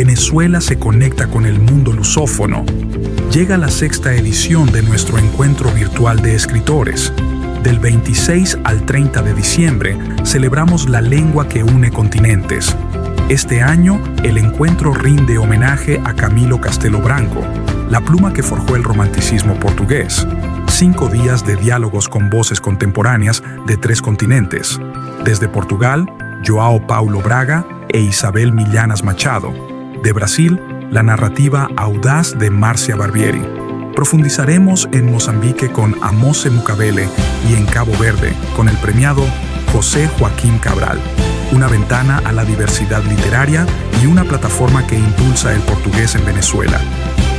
Venezuela se conecta con el mundo lusófono. Llega la 6ª edición de nuestro encuentro virtual de escritores. Del 26 al 30 de diciembre celebramos la lengua que une continentes. Este año, el encuentro rinde homenaje a Camilo Castelo Branco, la pluma que forjó el romanticismo portugués. 5 días de diálogos con voces contemporáneas de 3 continentes. Desde Portugal, João Paulo Braga e Isabel Millanas Machado. De Brasil, la narrativa audaz de Marcia Barbieri. Profundizaremos en Mozambique con Amose Mukabele y en Cabo Verde con el premiado José Joaquín Cabral. Una ventana a la diversidad literaria y una plataforma que impulsa el portugués en Venezuela.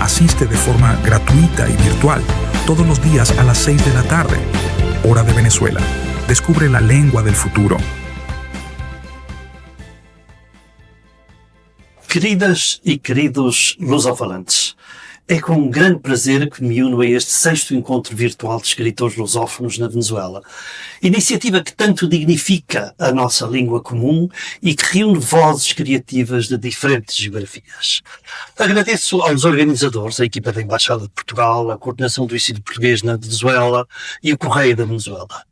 Asiste de forma gratuita y virtual todos los días a las 6 de la tarde. Hora de Venezuela. Descubre la lengua del futuro. Queridas e queridos lusofalantes, é com grande prazer que me uno a este 6º encontro virtual de escritores lusófonos na Venezuela. Iniciativa que tanto dignifica a nossa língua comum e que reúne vozes criativas de diferentes geografias. Agradeço aos organizadores, a equipa da Embaixada de Portugal, a coordenação do ensino português na Venezuela e o Correio da Venezuela.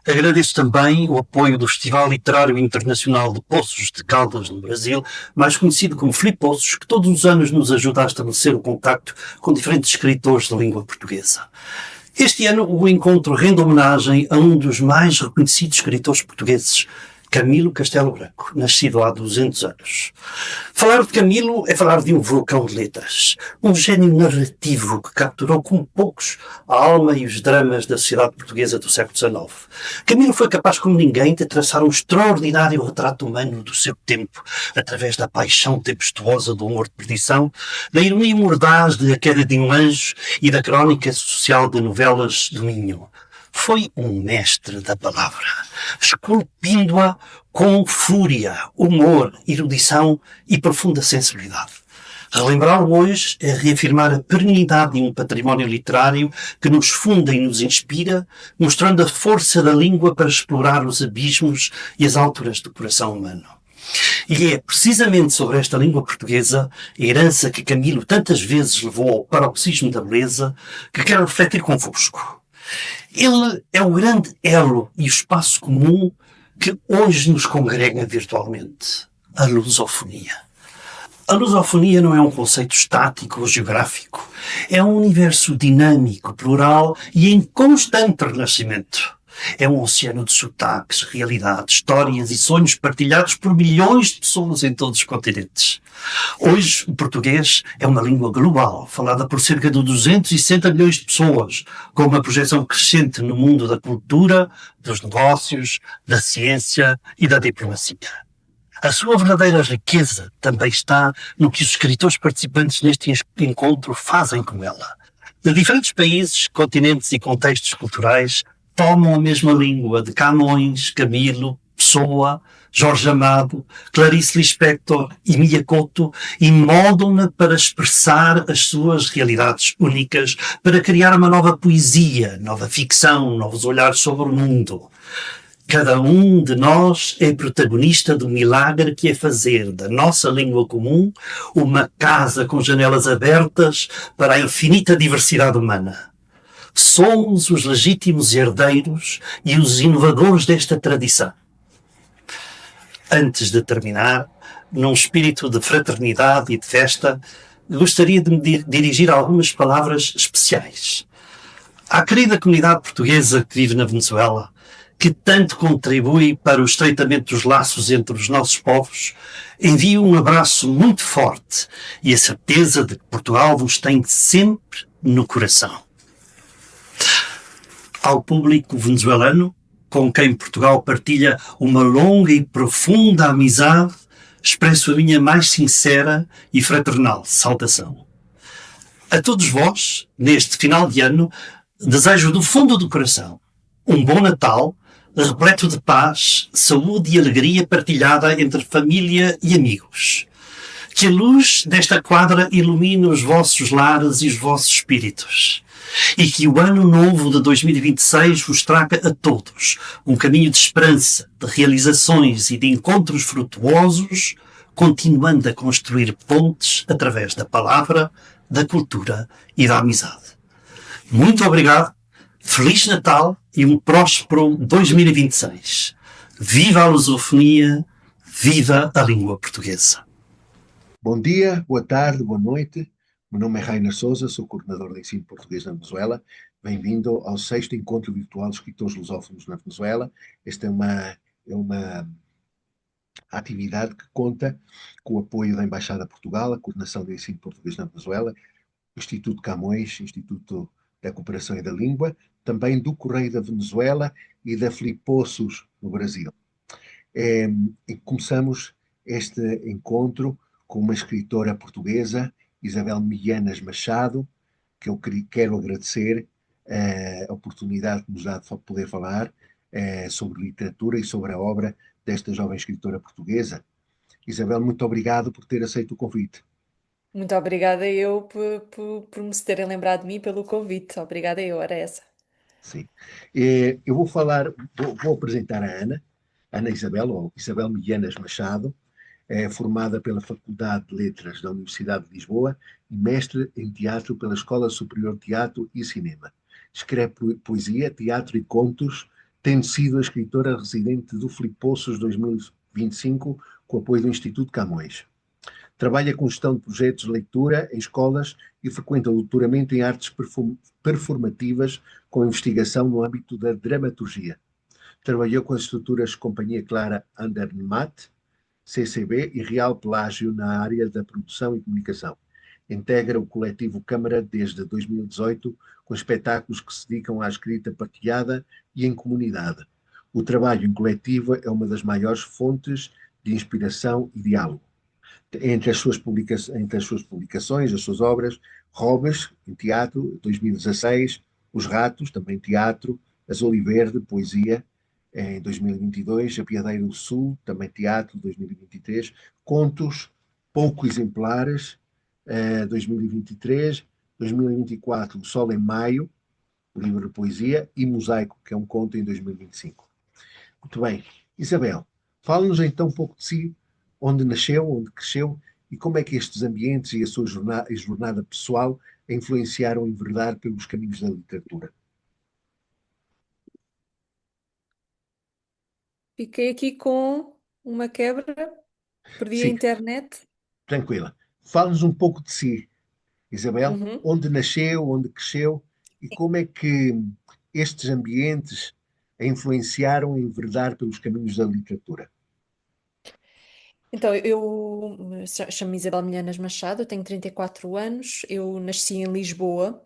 Agradeço também o apoio do Festival Literário Internacional de Poços de Caldas, no Brasil, mais conhecido como Filipe Poços, que todos os anos nos ajuda a estabelecer o contacto com diferentes escritores da língua portuguesa. Este ano o encontro rende homenagem a um dos mais reconhecidos escritores portugueses, Camilo Castelo Branco, nascido há 200 anos. Falar de Camilo é falar de um vulcão de letras, um gênio narrativo que capturou como poucos a alma e os dramas da sociedade portuguesa do século XIX. Camilo foi capaz como ninguém de traçar um extraordinário retrato humano do seu tempo, através da paixão tempestuosa do humor de perdição, da ironia mordaz de A Queda de um Anjo e da crónica social de Novelas do Minho. Foi um mestre da palavra, esculpindo-a com fúria, humor, erudição e profunda sensibilidade. Relembrá-lo hoje é reafirmar a perenidade de um património literário que nos funda e nos inspira, mostrando a força da língua para explorar os abismos e as alturas do coração humano. E é precisamente sobre esta língua portuguesa, a herança que Camilo tantas vezes levou ao paroxismo da beleza, que quero refletir convosco. Ele é o grande elo e o espaço comum que hoje nos congrega virtualmente, a lusofonia. A lusofonia não é um conceito estático ou geográfico, é um universo dinâmico, plural e em constante renascimento. É um oceano de sotaques, realidades, histórias e sonhos partilhados por milhões de pessoas em todos os continentes. Hoje, o português é uma língua global, falada por cerca de 260 milhões de pessoas, com uma projeção crescente no mundo da cultura, dos negócios, da ciência e da diplomacia. A sua verdadeira riqueza também está no que os escritores participantes neste encontro fazem com ela. De diferentes países, continentes e contextos culturais, tomam a mesma língua de Camões, Camilo, Pessoa, Jorge Amado, Clarice Lispector e Mia Couto e moldam-na para expressar as suas realidades únicas, para criar uma nova poesia, nova ficção, novos olhares sobre o mundo. Cada um de nós é protagonista do milagre que é fazer da nossa língua comum uma casa com janelas abertas para a infinita diversidade humana. Somos os legítimos herdeiros e os inovadores desta tradição. Antes de terminar, num espírito de fraternidade e de festa, gostaria de me dirigir algumas palavras especiais. À querida comunidade portuguesa que vive na Venezuela, que tanto contribui para o estreitamento dos laços entre os nossos povos, envio um abraço muito forte e a certeza de que Portugal vos tem sempre no coração. Ao público venezuelano, com quem Portugal partilha uma longa e profunda amizade, expresso a minha mais sincera e fraternal saudação. A todos vós, neste final de ano, desejo do fundo do coração um bom Natal, repleto de paz, saúde e alegria partilhada entre família e amigos. Que a luz desta quadra ilumine os vossos lares e os vossos espíritos. E que o ano novo de 2026 vos traga a todos um caminho de esperança, de realizações e de encontros frutuosos continuando a construir pontes através da palavra, da cultura e da amizade. Muito obrigado, Feliz Natal e um próspero 2026. Viva a lusofonia, viva a língua portuguesa. Bom dia, boa tarde, boa noite. Meu nome é Rainer Sousa, sou coordenador de ensino português na Venezuela. Bem-vindo ao 6º Encontro Virtual de Escritores Lusófonos na Venezuela. Esta é uma atividade que conta com o apoio da Embaixada de Portugal, a Coordenação de Ensino Português na Venezuela, o Instituto Camões, Instituto da Cooperação e da Língua, também do Correio da Venezuela e da Filipossos no Brasil. E começamos este encontro com uma escritora portuguesa, Isabel Millanas Machado, que eu quero agradecer a oportunidade que nos dá de poder falar sobre literatura e sobre a obra desta jovem escritora portuguesa. Isabel, muito obrigado por ter aceito o convite. Muito obrigada eu por me terem lembrado de mim pelo convite. Obrigada eu, era essa. Sim. Eu vou apresentar a Ana Isabel, ou Isabel Millanas Machado, formada pela Faculdade de Letras da Universidade de Lisboa e mestre em teatro pela Escola Superior de Teatro e Cinema. Escreve poesia, teatro e contos, tendo sido a escritora residente do Filipossos 2025, com apoio do Instituto Camões. Trabalha com gestão de projetos de leitura em escolas e frequenta doutoramento em artes performativas com investigação no âmbito da dramaturgia. Trabalhou com as estruturas Companhia Clara Andermatt, CCB e Real Pelágio na área da produção e comunicação. Integra o coletivo Câmara desde 2018, com espetáculos que se dedicam à escrita partilhada e em comunidade. O trabalho em coletivo é uma das maiores fontes de inspiração e diálogo. Entre as suas publicações, as suas obras, Robes, em teatro, 2016, Os Ratos, também teatro, Azul e Verde, poesia, em 2022, A Piadeira do Sul, também teatro, 2023, Contos, Pouco Exemplares, 2023, 2024, O Sol em Maio, o livro de poesia, e Mosaico, que é um conto, em 2025. Muito bem. Isabel, fala-nos então um pouco de si, onde nasceu, onde cresceu, e como é que estes ambientes e a sua jornada pessoal a influenciaram a enverdar pelos caminhos da literatura. Fiquei aqui com uma quebra, perdi a Sim, internet. tranquila. Fala-nos um pouco de si, Isabel, Uhum. onde nasceu, onde cresceu, e como é que estes ambientes a influenciaram a enverdar pelos caminhos da literatura. Então, eu chamo-me Isabel Milhanas Machado, eu tenho 34 anos, eu nasci em Lisboa,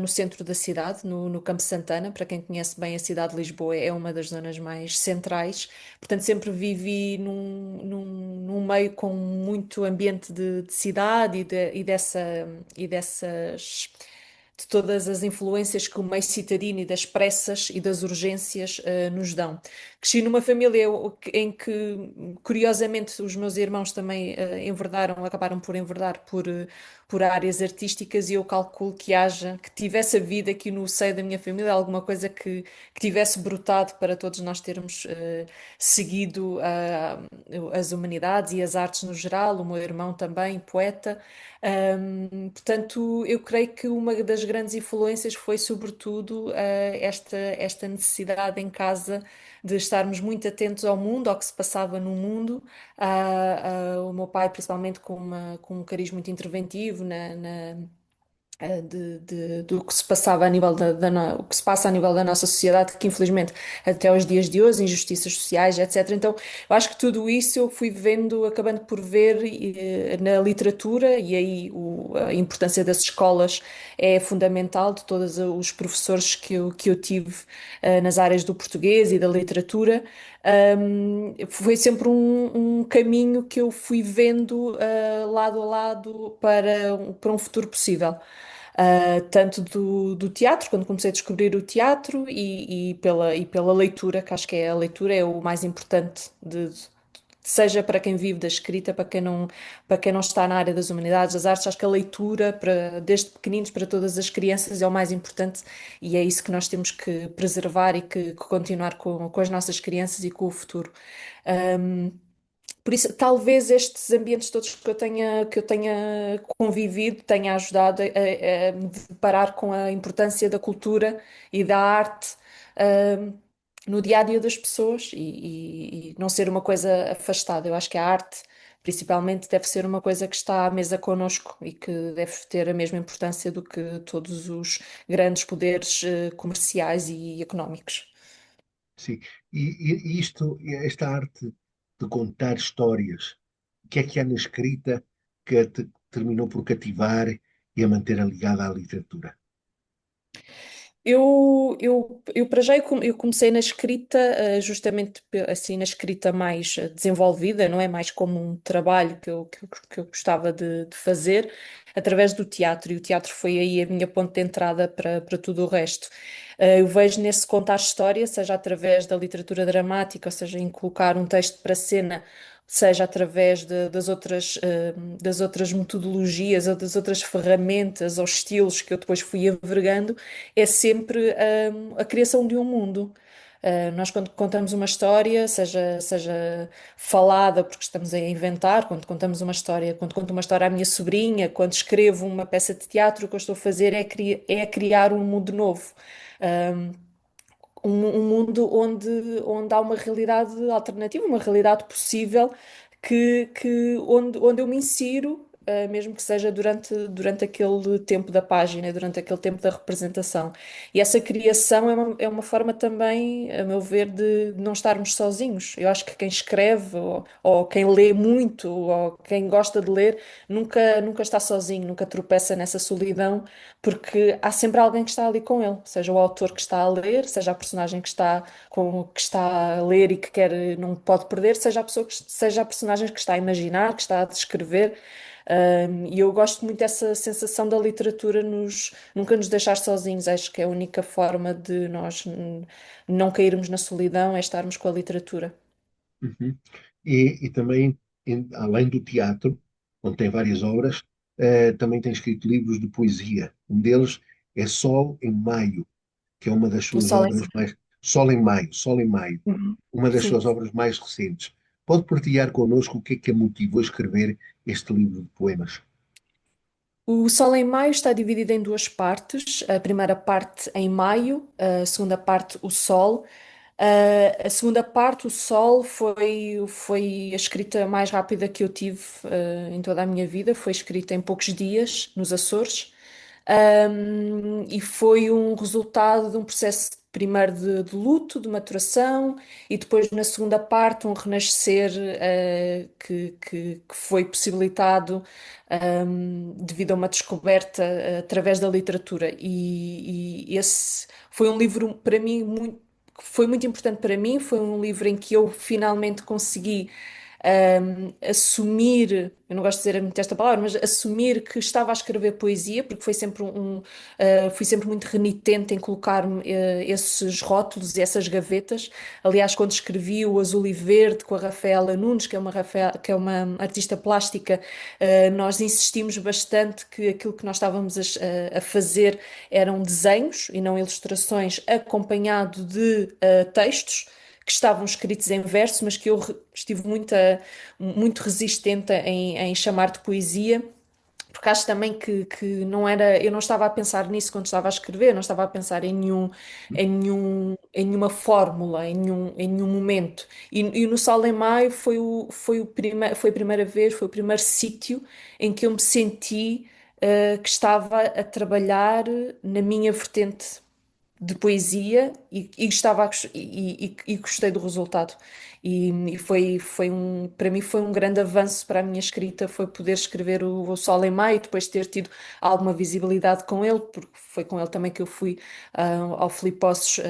no centro da cidade, no Campo Santana. Para quem conhece bem a cidade de Lisboa, é uma das zonas mais centrais, portanto sempre vivi num meio com muito ambiente de cidade e dessas de todas as influências que o meio citadino e das pressas e das urgências nos dão. Cresci numa família em que, curiosamente, os meus irmãos também acabaram por enverdar por áreas artísticas, e eu calculo que tivesse havido aqui no seio da minha família alguma coisa que tivesse brotado para todos nós termos seguido as humanidades e as artes no geral, o meu irmão também, poeta. Portanto, eu creio que uma das grandes influências foi, sobretudo, esta necessidade em casa de estarmos muito atentos ao mundo, ao que se passava no mundo. O meu pai, principalmente, com um cariz muito interventivo do que se passava a nível o que se passa a nível da nossa sociedade, que infelizmente até aos dias de hoje, injustiças sociais, etc. Então, eu acho que tudo isso eu fui vendo, acabando por ver na literatura, e aí a importância das escolas é fundamental, de todos os professores que eu tive nas áreas do português e da literatura. Foi sempre um caminho que eu fui vendo lado a lado para um futuro possível. Tanto do teatro, quando comecei a descobrir o teatro, e pela leitura, que acho que a leitura é o mais importante, seja para quem vive da escrita, para quem não está na área das humanidades, das artes. Acho que a leitura, desde pequeninos para todas as crianças, é o mais importante, e é isso que nós temos que preservar e que continuar com as nossas crianças e com o futuro. Por isso, talvez estes ambientes todos que eu tenha convivido tenha ajudado a me deparar com a importância da cultura e da arte, ah, no dia a dia das pessoas e não ser uma coisa afastada. Eu acho que a arte, principalmente, deve ser uma coisa que está à mesa connosco e que deve ter a mesma importância do que todos os grandes poderes, comerciais e económicos. Sim. Esta arte de contar histórias, o que há na escrita que te terminou por cativar e a manter ligada à literatura? Eu para já eu comecei na escrita, justamente assim na escrita mais desenvolvida, não é? Mais como um trabalho que eu gostava de fazer através do teatro, e o teatro foi aí a minha ponte de entrada para tudo o resto. Eu vejo nesse contar história, seja através da literatura dramática, ou seja, em colocar um texto para cena, seja através das outras metodologias ou das outras ferramentas ou estilos que eu depois fui envergando, é sempre a criação de um mundo. Nós, quando contamos uma história, seja falada, porque estamos a inventar, quando contamos uma história, quando conto uma história à minha sobrinha, quando escrevo uma peça de teatro, o que eu estou a fazer é criar um mundo novo. Um, um mundo onde há uma realidade alternativa, uma realidade possível onde eu me insiro, mesmo que seja durante aquele tempo da página, durante aquele tempo da representação. E essa criação é uma forma também, a meu ver, de não estarmos sozinhos. Eu acho que quem escreve, ou quem lê muito, ou quem gosta de ler, nunca está sozinho, nunca tropeça nessa solidão, porque há sempre alguém que está ali com ele, seja o autor que está a ler, seja a personagem que está a ler e que quer, não pode perder, seja a personagem que está a imaginar, que está a descrever. E eu gosto muito dessa sensação da literatura nunca nos deixar sozinhos. Acho que é a única forma de nós não cairmos na solidão é estarmos com a literatura. Uhum. E também, além do teatro, onde tem várias obras, também tem escrito livros de poesia. Um deles é Sol em Maio, que é uma das O suas sol é obras mais. Sol em Maio, Uhum. uma das Sim. suas obras mais recentes. Pode partilhar connosco o que a motivou a escrever este livro de poemas? O Sol em Maio está dividido em duas partes. A primeira parte em maio, a segunda parte, o Sol. A segunda parte, o Sol, foi a escrita mais rápida que eu tive, em toda a minha vida. Foi escrita em poucos dias, nos Açores. E foi um resultado de um processo primeiro de luto, de maturação, e depois na segunda parte um renascer, que foi possibilitado, devido a uma descoberta, através da literatura. E esse foi um livro para mim que foi muito importante para mim. Foi um livro em que eu finalmente consegui assumir, eu não gosto de dizer muito esta palavra, mas assumir que estava a escrever poesia, porque fui sempre muito renitente em colocar-me, esses rótulos e essas gavetas. Aliás, quando escrevi o Azul e Verde com a Rafaela Nunes, que é uma artista plástica, nós insistimos bastante que aquilo que nós estávamos a fazer eram desenhos e não ilustrações, acompanhado de textos que estavam escritos em verso, mas que eu estive muito resistente em chamar de poesia, porque acho também que não era, eu não estava a pensar nisso quando estava a escrever, não estava a pensar em nenhuma fórmula, em nenhum momento. E no Sol em Maio foi a primeira vez, foi o primeiro sítio em que eu me senti, que estava a trabalhar na minha vertente de poesia, e e gostei do resultado. E para mim foi um grande avanço para a minha escrita, foi poder escrever o Sol em Maio, depois de ter tido alguma visibilidade com ele, porque foi com ele também que eu fui, ao Filipossos.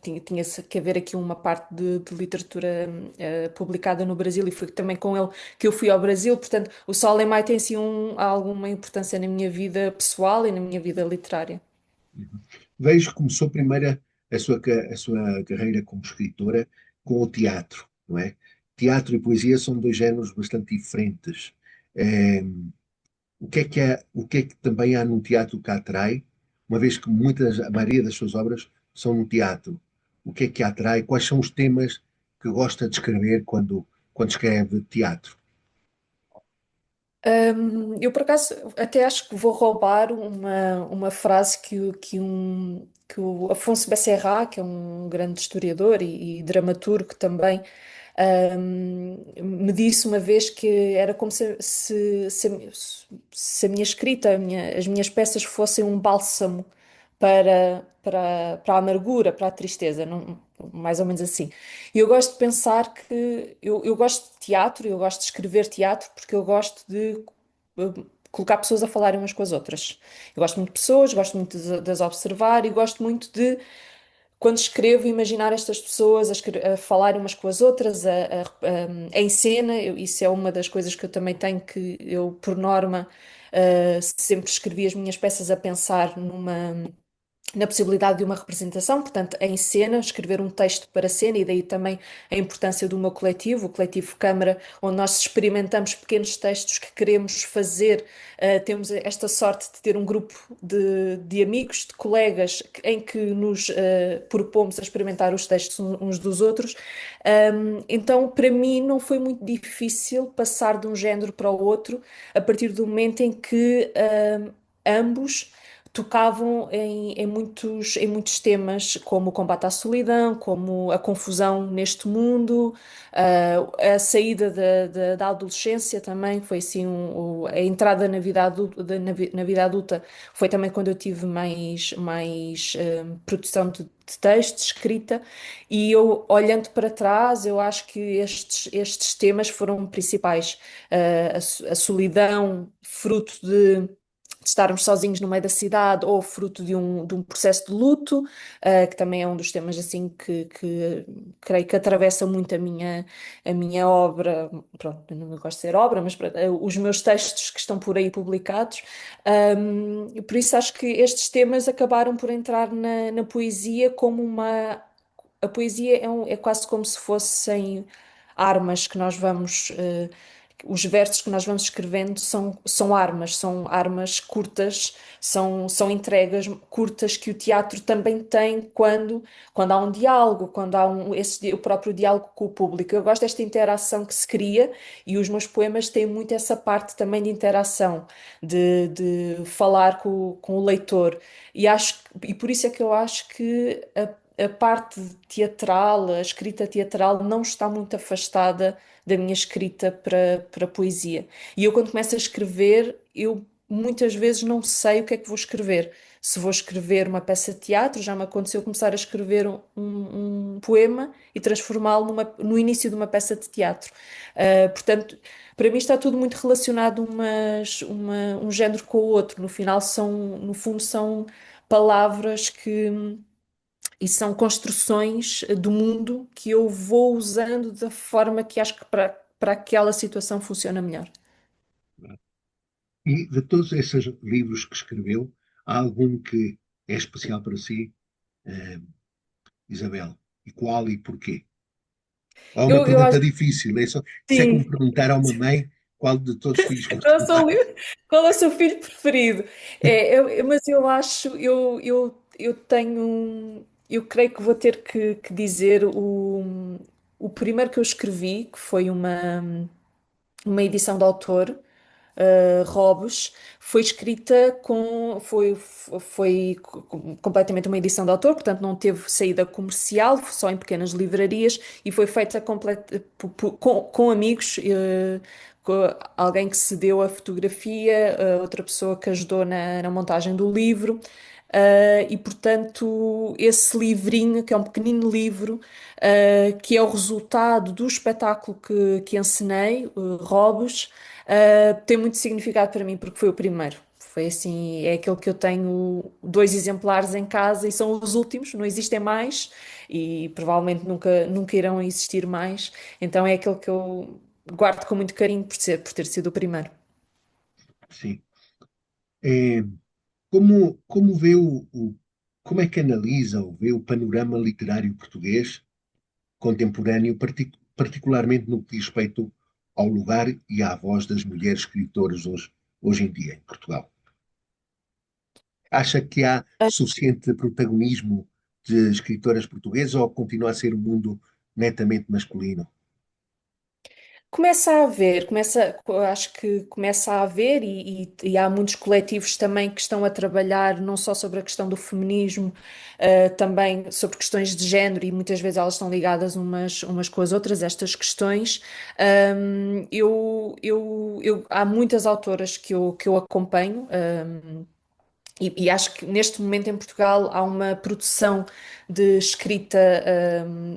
Tinha que haver aqui uma parte de literatura, publicada no Brasil, e foi também com ele que eu fui ao Brasil. Portanto, o Sol em Maio tem assim alguma importância na minha vida pessoal e na minha vida literária. Vejo que começou primeiro a sua carreira como escritora com o teatro, não é? Teatro e poesia são dois géneros bastante diferentes. Eh, o que é que também há no teatro que a atrai, uma vez que a maioria das suas obras são no teatro? O que é que a atrai? Quais são os temas que gosta de escrever quando escreve teatro? Eu, por acaso, até acho que vou roubar uma frase que o Afonso Becerra, que é um grande historiador e dramaturgo também, me disse uma vez que era como se a minha escrita, as minhas peças fossem um bálsamo para a amargura, para a tristeza, mais ou menos assim. E eu gosto de pensar que eu gosto de teatro, eu gosto de escrever teatro porque eu gosto de colocar pessoas a falarem umas com as outras. Eu gosto muito de pessoas, gosto muito de as observar e gosto muito de, quando escrevo, imaginar estas pessoas a falarem umas com as outras, em cena. Isso é uma das coisas que eu também tenho, que eu, por norma, sempre escrevi as minhas peças a pensar na possibilidade de uma representação, portanto, em cena, escrever um texto para cena, e daí também a importância do meu coletivo, o Coletivo Câmara, onde nós experimentamos pequenos textos que queremos fazer. Temos esta sorte de ter um grupo de amigos, de colegas, em que nos propomos a experimentar os textos uns dos outros. Então, para mim, não foi muito difícil passar de um género para o outro, a partir do momento em que ambos tocavam em muitos temas, como o combate à solidão, como a confusão neste mundo, a saída da adolescência também, foi assim, a entrada na vida adulta, na vida adulta foi também quando eu tive mais produção de texto, de escrita, e eu, olhando para trás, eu acho que estes temas foram principais. A solidão, fruto de estarmos sozinhos no meio da cidade, ou fruto de um processo de luto, que também é um dos temas assim que creio que atravessa muito a minha obra. Pronto, eu não gosto de ser obra, mas pronto, os meus textos que estão por aí publicados. E por isso acho que estes temas acabaram por entrar na poesia como uma. A poesia é quase como se fossem armas que nós vamos. Os versos que nós vamos escrevendo são armas curtas, são entregas curtas que o teatro também tem quando há um diálogo, quando há o próprio diálogo com o público. Eu gosto desta interação que se cria, e os meus poemas têm muito essa parte também de interação, de falar com o leitor. E por isso é que eu acho que a parte teatral, a escrita teatral, não está muito afastada da minha escrita para poesia. E eu, quando começo a escrever, eu muitas vezes não sei o que é que vou escrever. Se vou escrever uma peça de teatro, já me aconteceu começar a escrever um poema e transformá-lo no início de uma peça de teatro. Portanto, para mim está tudo muito relacionado, um género com o outro. No fundo, são palavras e são construções do mundo que eu vou usando da forma que acho que para aquela situação funciona melhor. E de todos esses livros que escreveu, há algum que é especial para si, eh, Isabel? E qual e porquê? Há uma Eu pergunta acho difícil, isso é como que perguntar a uma mãe qual de todos os filhos sim, gosta mais. qual é o seu filho preferido? Mas eu acho, eu tenho, eu creio que vou ter que dizer o primeiro que eu escrevi, que foi uma edição de autor, Robes, foi escrita foi completamente uma edição de autor, portanto não teve saída comercial, só em pequenas livrarias, e foi feita com amigos, com alguém que cedeu a fotografia, outra pessoa que ajudou na montagem do livro. E portanto, esse livrinho, que é um pequenino livro, que é o resultado do espetáculo que encenei, Robes, tem muito significado para mim porque foi o primeiro. Foi assim, é aquele que eu tenho dois exemplares em casa e são os últimos, não existem mais e provavelmente nunca irão existir mais. Então é aquele que eu guardo com muito carinho por ter sido o primeiro. Sim. É, como vê como é que analisa ou vê o panorama literário português contemporâneo, particularmente no que diz respeito ao lugar e à voz das mulheres escritoras hoje em dia em Portugal? Acha que há suficiente protagonismo de escritoras portuguesas ou continua a ser um mundo netamente masculino? Começa a haver, acho que começa a haver e há muitos coletivos também que estão a trabalhar não só sobre a questão do feminismo, também sobre questões de género e muitas vezes elas estão ligadas umas com as outras, estas questões. Há muitas autoras que eu acompanho, e acho que neste momento em Portugal há uma produção de escrita,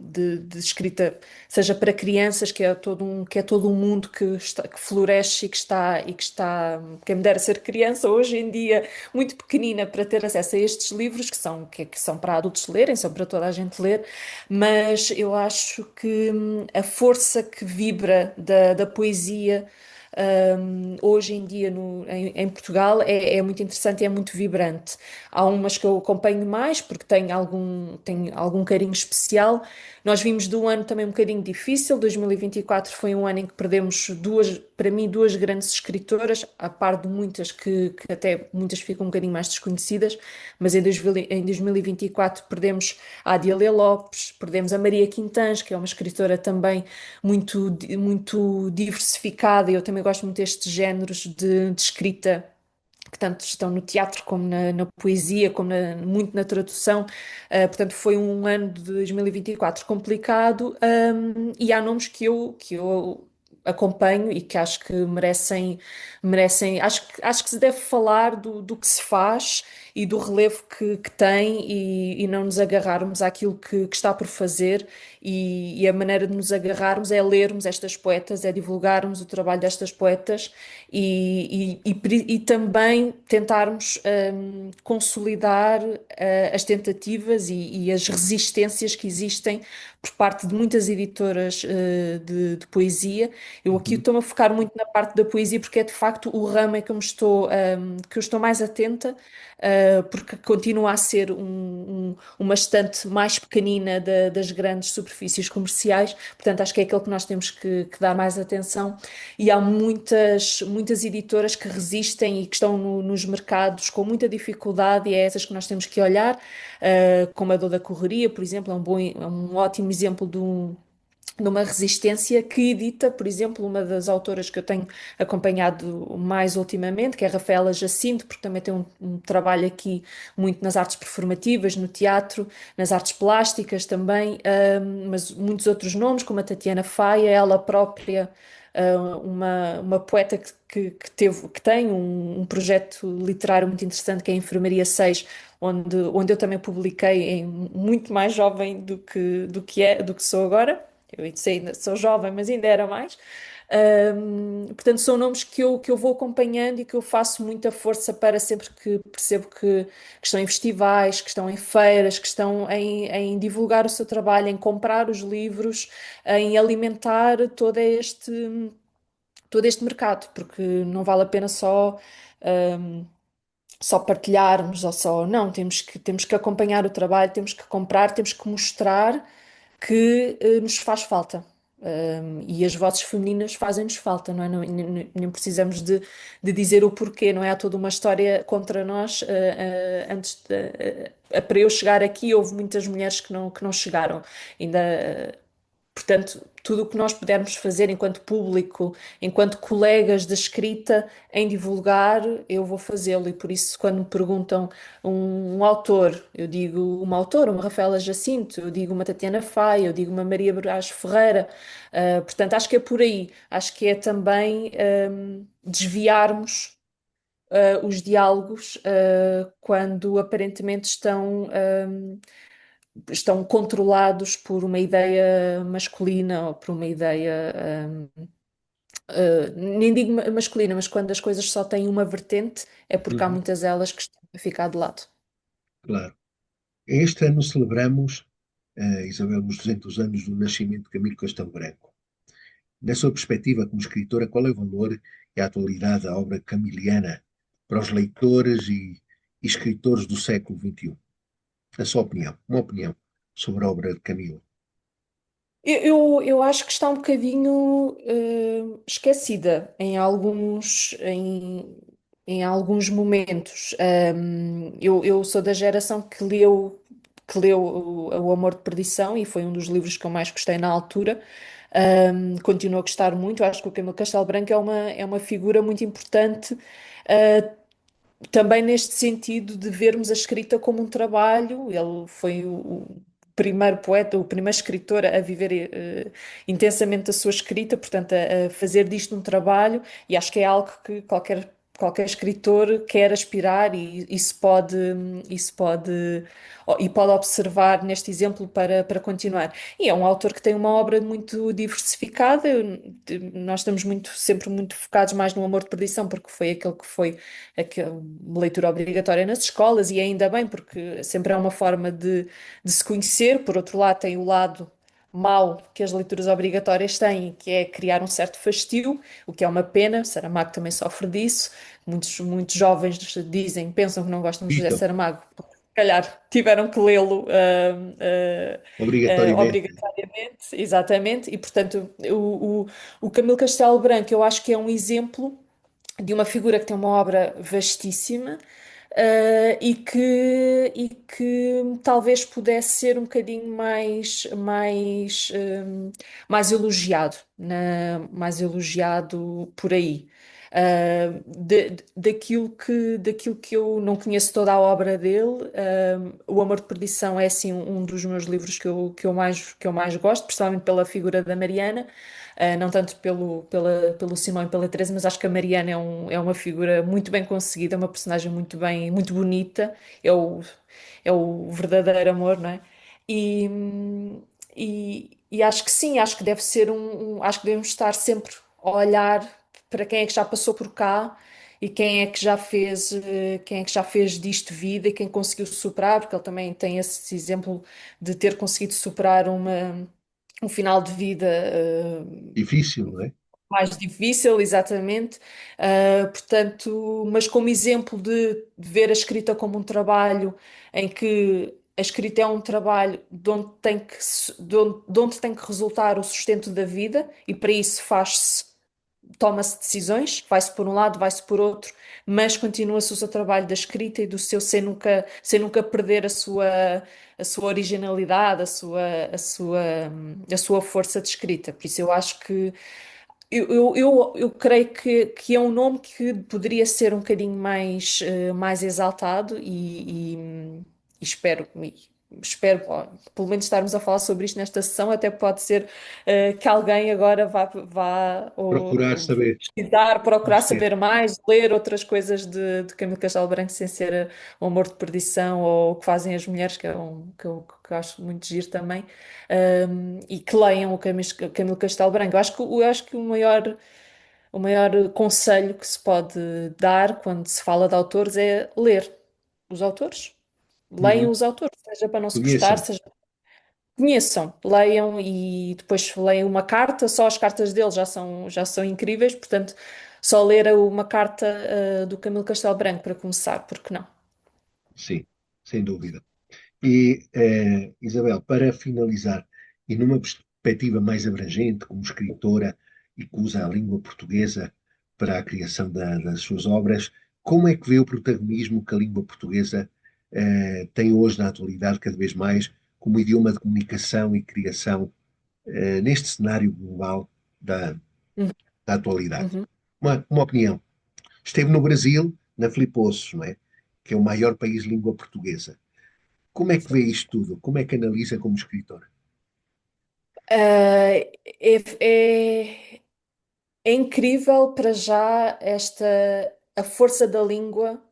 de escrita, seja para crianças, que é todo um mundo que floresce quem me dera ser criança hoje em dia, muito pequenina, para ter acesso a estes livros, que são para adultos lerem, são para toda a gente ler, mas eu acho que a força que vibra da poesia hoje em dia em Portugal é muito interessante e é muito vibrante. Há umas que eu acompanho mais porque tenho algum carinho especial. Nós vimos de um ano também um bocadinho difícil. 2024 foi um ano em que perdemos para mim, duas grandes escritoras, a par de muitas que até muitas ficam um bocadinho mais desconhecidas, mas em 2024 perdemos a Adília Lopes, perdemos a Maria Quintãs, que é uma escritora também muito diversificada, e eu também gosto muito destes géneros de escrita que tanto estão no teatro como na poesia, como muito na tradução. Portanto, foi um ano de 2024 complicado, e há nomes que eu acompanho e que acho que merecem, acho que se deve falar do que se faz e do relevo que tem e não nos agarrarmos àquilo que está por fazer e a maneira de nos agarrarmos é lermos estas poetas, é divulgarmos o trabalho destas poetas e também tentarmos consolidar as tentativas e as resistências que existem por parte de muitas editoras de poesia. Eu aqui Uhum. estou-me a focar muito na parte da poesia porque é de facto o ramo em que eu estou mais atenta, porque continua a ser uma estante mais pequenina das grandes superfícies comerciais, portanto acho que é aquele que nós temos que dar mais atenção e há muitas editoras que resistem e que estão nos mercados com muita dificuldade e é essas que nós temos que olhar, como a Dor da Correria, por exemplo, é um ótimo exemplo de uma resistência que edita, por exemplo, uma das autoras que eu tenho acompanhado mais ultimamente, que é a Rafaela Jacinto, porque também tem um trabalho aqui muito nas artes performativas, no teatro, nas artes plásticas também, mas muitos outros nomes, como a Tatiana Faia, ela própria, uma poeta que tem um projeto literário muito interessante, que é a Enfermaria 6, onde eu também publiquei muito mais jovem do que sou agora. Eu ainda sou jovem, mas ainda era mais. Portanto, são nomes que eu vou acompanhando e que eu faço muita força para sempre que percebo que estão em festivais, que estão em feiras, que estão em divulgar o seu trabalho, em comprar os livros, em alimentar todo este mercado, porque não vale a pena só partilharmos ou só. Não, temos que acompanhar o trabalho, temos que comprar, temos que mostrar que nos faz falta. E as vozes femininas fazem-nos falta, não é? Nem precisamos de dizer o porquê, não é? Há toda uma história contra nós. Para eu chegar aqui, houve muitas mulheres que não chegaram. Ainda, portanto, tudo o que nós pudermos fazer enquanto público, enquanto colegas de escrita, em divulgar, eu vou fazê-lo. E por isso, quando me perguntam um autor, eu digo uma autora, uma Rafaela Jacinto, eu digo uma Tatiana Faia, eu digo uma Maria Braz Ferreira. Portanto, acho que é por aí. Acho que é também desviarmos os diálogos quando aparentemente estão controlados por uma ideia masculina ou por uma ideia, nem digo masculina, mas quando as coisas só têm uma vertente, é porque há Uhum. muitas delas que estão a ficar de lado. Claro. Este ano celebramos, Isabel, os 200 anos do nascimento de Camilo Castelo Branco. Na sua perspectiva como escritora, qual é o valor e a atualidade da obra camiliana para os leitores e escritores do século XXI? A sua opinião, uma opinião sobre a obra de Camilo. Eu acho que está um bocadinho esquecida em alguns momentos. Eu sou da geração que leu que leu o Amor de Perdição e foi um dos livros que eu mais gostei na altura. Continuo a gostar muito. Acho que o Camilo Castelo Branco é uma figura muito importante, também neste sentido de vermos a escrita como um trabalho. Ele foi o primeiro poeta, o primeiro escritor a viver intensamente a sua escrita, portanto, a fazer disto um trabalho, e acho que é algo que qualquer escritor quer aspirar e pode observar neste exemplo para continuar. E é um autor que tem uma obra muito diversificada. Nós estamos sempre muito focados mais no Amor de Perdição, porque foi aquele que foi aquela leitura obrigatória nas escolas, e ainda bem, porque sempre é uma forma de se conhecer. Por outro lado, tem o lado mau que as leituras obrigatórias têm, que é criar um certo fastio, o que é uma pena. Saramago também sofre disso. Muitos jovens pensam que não gostam de José Vitor, Saramago, porque, se calhar tiveram que lê-lo obrigatoriamente. obrigatoriamente, exatamente, e portanto o Camilo Castelo Branco eu acho que é um exemplo de uma figura que tem uma obra vastíssima, e que talvez pudesse ser um bocadinho mais elogiado, mais elogiado por aí. Daquilo que eu não conheço toda a obra dele, O Amor de Perdição é assim um dos meus livros que eu mais gosto, principalmente pela figura da Mariana. Não tanto pelo Simão e pela Teresa, mas acho que a Mariana é uma figura muito bem conseguida, uma personagem muito bonita, é o, é o verdadeiro amor, não é? E, e acho que sim, acho que deve ser acho que devemos estar sempre a olhar para quem é que já passou por cá e quem é que já fez disto vida e quem conseguiu superar, porque ele também tem esse exemplo de ter conseguido superar um final de vida Difícil, não é? mais difícil, exatamente. Portanto, mas como exemplo de ver a escrita como um trabalho em que a escrita é um trabalho de onde tem que resultar o sustento da vida, e para isso toma-se decisões, vai-se por um lado, vai-se por outro, mas continua-se o seu trabalho da escrita e do seu sem nunca perder a sua originalidade, a sua força de escrita. Por isso eu acho que eu creio que é um nome que poderia ser um bocadinho mais exaltado, e espero, ó, pelo menos estarmos a falar sobre isto nesta sessão. Até pode ser que alguém agora vá Procurar ou saber, pesquisar, procurar conhecer. saber mais, ler outras coisas de Camilo Castelo Branco, sem ser o Amor de Perdição ou o que fazem as mulheres, que eu acho muito giro também. E que leiam o Camilo Castelo Branco. Eu acho que o maior conselho que se pode dar quando se fala de autores é ler os autores. Leiam Uhum. os autores, seja para não se gostar, Conheçam. seja conheçam, leiam, e depois leiam uma carta. Só as cartas dele já são incríveis, portanto, só ler uma carta do Camilo Castelo Branco para começar, porque não? Sim, sem dúvida. E, Isabel, para finalizar, e numa perspectiva mais abrangente, como escritora e que usa a língua portuguesa para a criação das suas obras, como é que vê o protagonismo que a língua portuguesa tem hoje na atualidade, cada vez mais, como idioma de comunicação e criação neste cenário global da, Uhum, da atualidade? uhum. Uma opinião. Esteve no Brasil, na Filipoços, não é? Que é o maior país de língua portuguesa. Como é que vê isto tudo? Como é que analisa como escritor? Ah, é incrível para já a força da língua.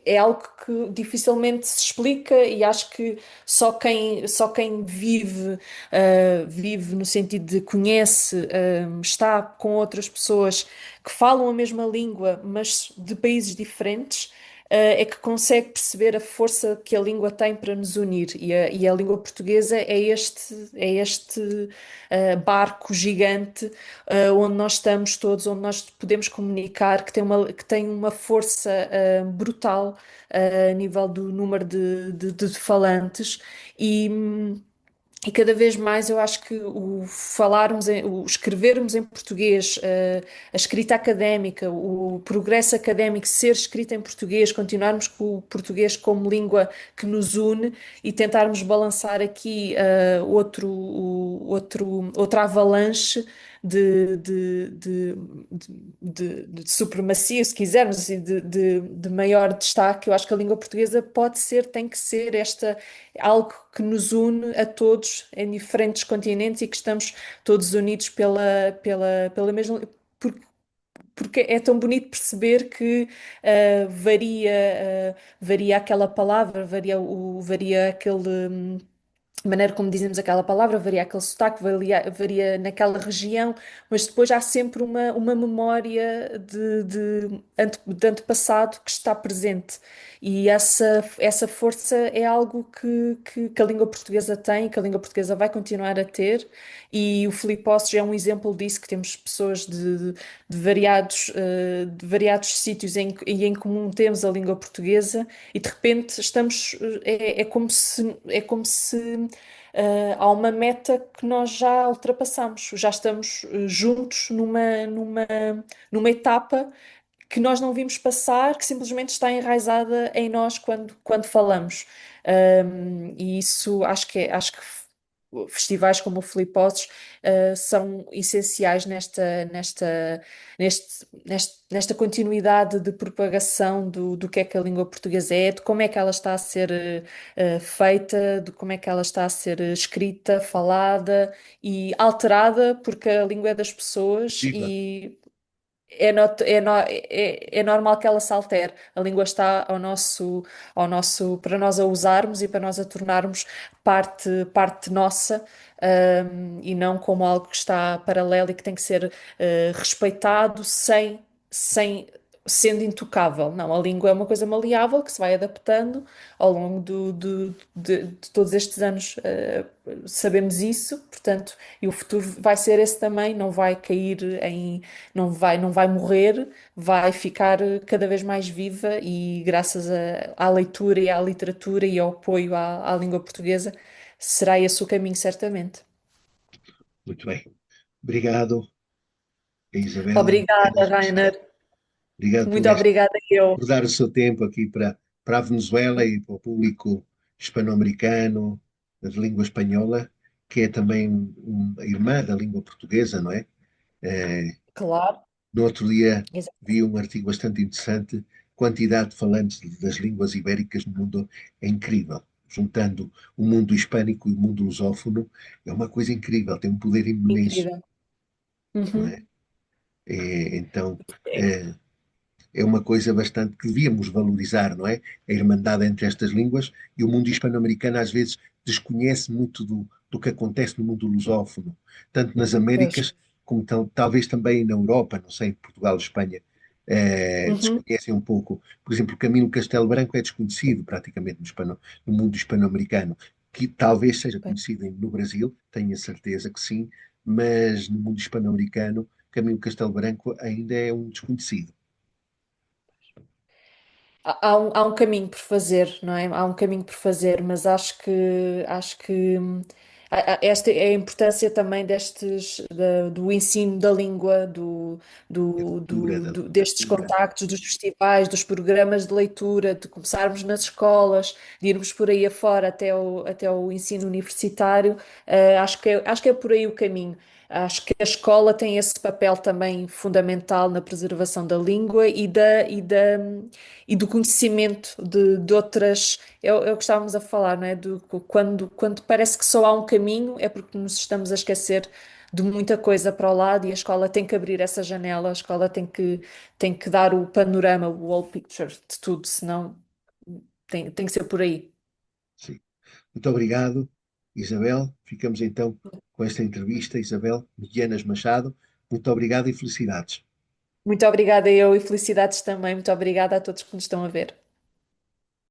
É algo que dificilmente se explica, e acho que só quem vive no sentido de conhece, está com outras pessoas que falam a mesma língua, mas de países diferentes, é que consegue perceber a força que a língua tem para nos unir. E a língua portuguesa é este barco gigante, onde nós estamos todos, onde nós podemos comunicar, que tem uma força brutal a nível do número de falantes. E cada vez mais eu acho que o falarmos, o escrevermos em português, a escrita académica, o progresso académico ser escrito em português, continuarmos com o português como língua que nos une e tentarmos balançar aqui outra avalanche de supremacia, se quisermos, assim, de maior destaque. Eu acho que a língua portuguesa pode ser, tem que ser algo que nos une a todos em diferentes continentes e que estamos todos unidos pela mesma. Porque, porque é tão bonito perceber que varia aquela palavra, varia aquele. A maneira como dizemos aquela palavra, varia aquele sotaque, varia naquela região, mas depois há sempre uma memória de antepassado que está presente. E essa força é algo que a língua portuguesa tem, que a língua portuguesa vai continuar a ter, e o Filipe Ossos é um exemplo disso, que temos pessoas de variados sítios e em comum temos a língua portuguesa, e de repente é como se há uma meta que nós já ultrapassamos, já estamos juntos numa etapa que nós não vimos passar, que simplesmente está enraizada em nós quando falamos. E isso acho que festivais como o Fliposes são essenciais nesta continuidade de propagação do que é que a língua portuguesa é, de como é que ela está a ser feita, de como é que ela está a ser escrita, falada e alterada, porque a língua é das pessoas Viva! e é normal que ela se altere. A língua está para nós a usarmos e para nós a tornarmos parte nossa, e não como algo que está paralelo e que tem que ser respeitado sendo intocável. Não, a língua é uma coisa maleável que se vai adaptando ao longo de todos estes anos. Sabemos isso, portanto, e o futuro vai ser esse também, não vai cair não vai morrer, vai ficar cada vez mais viva e graças à leitura e à literatura e ao apoio à língua portuguesa, será esse o caminho, certamente. Muito bem. Obrigado, Isabel Obrigada, Enas Machado. Rainer. Obrigado Muito obrigada eu. por dar o seu tempo aqui para a Venezuela e para o público hispano-americano de língua espanhola, que é também uma irmã da língua portuguesa, não é? Eh, Claro. no outro dia Exa- vi um artigo bastante interessante. Quantidade de falantes das línguas ibéricas no mundo é incrível. Juntando o mundo hispânico e o mundo lusófono, é uma coisa incrível, tem um poder imenso, Incrível. não é? Uhum. Então, é, é uma coisa bastante que devíamos valorizar, não é? A irmandade entre estas línguas e o mundo hispano-americano às vezes desconhece muito do que acontece no mundo lusófono, tanto nas Pois. Américas como talvez também na Europa, não sei, em Portugal, Espanha, Uhum. desconhecem um pouco. Por exemplo, o Camilo Castelo Branco é desconhecido praticamente no mundo hispano-americano, que talvez seja Pois. conhecido no Brasil, tenho a certeza que sim, mas no mundo hispano-americano, Camilo Castelo Branco ainda é um desconhecido. Há um caminho por fazer, não é? Há um caminho por fazer, mas esta é a importância também do ensino da língua, Da cultura, da destes literatura. contactos, dos festivais, dos programas de leitura, de começarmos nas escolas, de irmos por aí afora até o ensino universitário. Acho que é por aí o caminho. Acho que a escola tem esse papel também fundamental na preservação da língua e do conhecimento de outras. É o que estávamos a falar, não é? Quando parece que só há um caminho, é porque nos estamos a esquecer de muita coisa para o lado e a escola tem que abrir essa janela, a escola tem que dar o panorama, o whole picture de tudo, senão tem que ser por aí. Sim. Muito obrigado, Isabel. Ficamos então com esta entrevista, Isabel Medianas Machado. Muito obrigado e felicidades. Muito obrigada eu e felicidades também. Muito obrigada a todos que nos estão a ver.